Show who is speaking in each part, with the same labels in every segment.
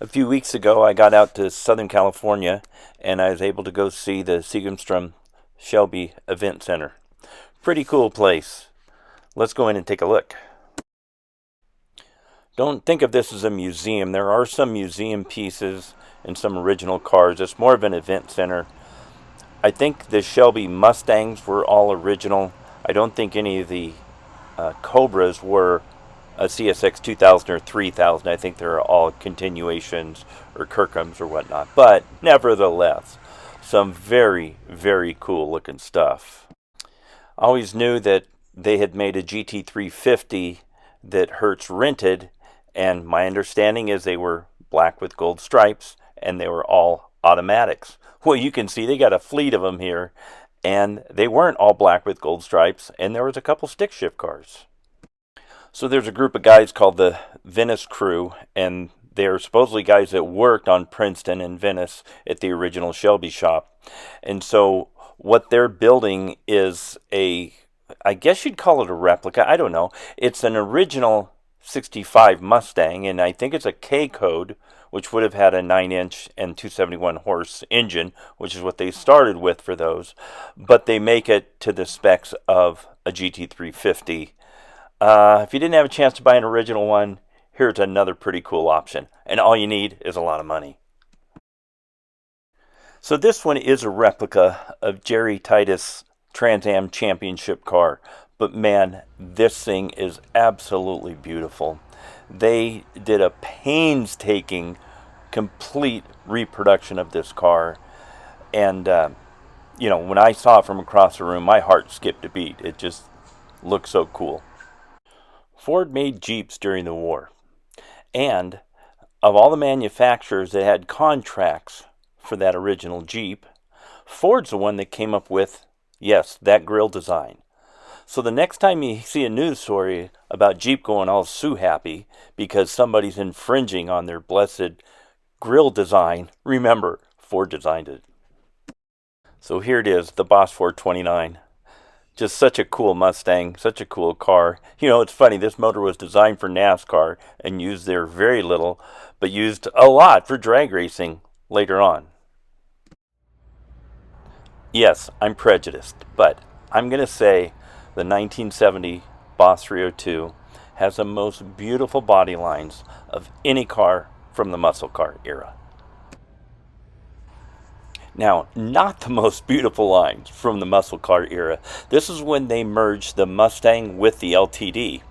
Speaker 1: A few weeks ago, I got out to Southern California and I was able to go see the Segerstrom Shelby Event Center. Pretty cool place. Let's go in and take a look. Don't think of this as a museum. There are some museum pieces and some original cars. It's more of an event center. I think the Shelby Mustangs were all original. I don't think any of the Cobras were a CSX 2000 or 3000. I think they're all continuations or Kirkhams or whatnot. But nevertheless, some very, very cool looking stuff. I always knew that they had made a GT350 that Hertz rented, and my understanding is they were black with gold stripes and they were all automatics. Well, you can see they got a fleet of them here, and they weren't all black with gold stripes, and there was a couple stick shift cars. So there's a group of guys called the Venice crew, and they're supposedly guys that worked on Princeton and Venice at the original Shelby shop. And so what they're building is I guess you'd call it a replica, I don't know. It's an original 65 Mustang, and I think it's a K code, which would have had a 9-inch and 271 horse engine, which is what they started with for those. But they make it to the specs of a GT350. If you didn't have a chance to buy an original one, here's another pretty cool option. And all you need is a lot of money. So this one is a replica of Jerry Titus' Trans Am Championship car. But man, this thing is absolutely beautiful. They did a painstaking, complete reproduction of this car. And, when I saw it from across the room, my heart skipped a beat. It just looked so cool. Ford made Jeeps during the war. And of all the manufacturers that had contracts for that original Jeep, Ford's the one that came up with, yes, that grille design. So the next time you see a news story about Jeep going all sue happy because somebody's infringing on their blessed grille design, remember, Ford designed it. So here it is, the Boss 429. Just such a cool Mustang, such a cool car. It's funny, this motor was designed for NASCAR and used there very little, but used a lot for drag racing later on. Yes, I'm prejudiced, but I'm going to say the 1970 Boss 302 has the most beautiful body lines of any car from the muscle car era. Now, not the most beautiful lines from the muscle car era. This is when they merged the Mustang with the LTD,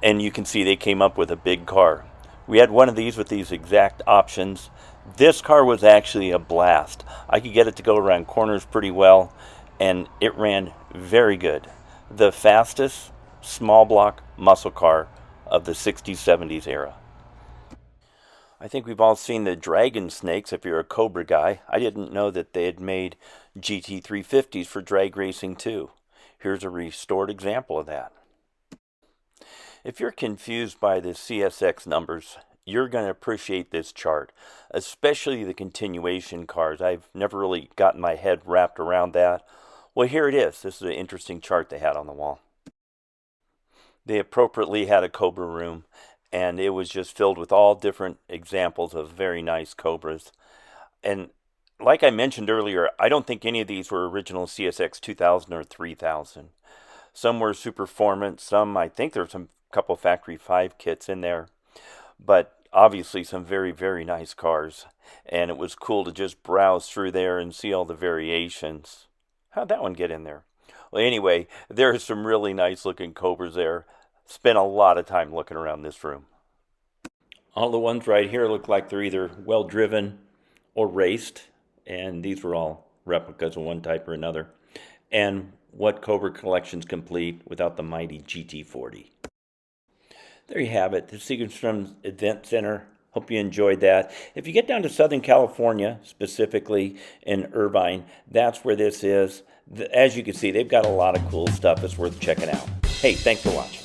Speaker 1: and you can see they came up with a big car. We had one of these with these exact options. This car was actually a blast. I could get it to go around corners pretty well, and it ran very good. The fastest small block muscle car of the 60s, 70s era. I think we've all seen the Dragon Snakes if you're a Cobra guy. I didn't know that they had made GT350s for drag racing too. Here's a restored example of that. If you're confused by the CSX numbers, you're going to appreciate this chart, especially the continuation cars. I've never really gotten my head wrapped around that. Well, here it is. This is an interesting chart they had on the wall. They appropriately had a Cobra room, and it was just filled with all different examples of very nice Cobras. And like I mentioned earlier, I don't think any of these were original CSX 2000 or 3000. Some were Superformance, I think there's a couple Factory 5 kits in there. But obviously some very, very nice cars. And it was cool to just browse through there and see all the variations. How'd that one get in there? Well, anyway, there's some really nice looking Cobras there. Spent a lot of time looking around this room. All the ones right here look like they're either well driven or raced. And these were all replicas of one type or another. And what Cobra collection's complete without the mighty GT40? There you have it, the Segerstrom Event Center. Hope you enjoyed that. If you get down to Southern California, specifically in Irvine, that's where this is. As you can see, they've got a lot of cool stuff that's worth checking out. Hey, thanks for watching.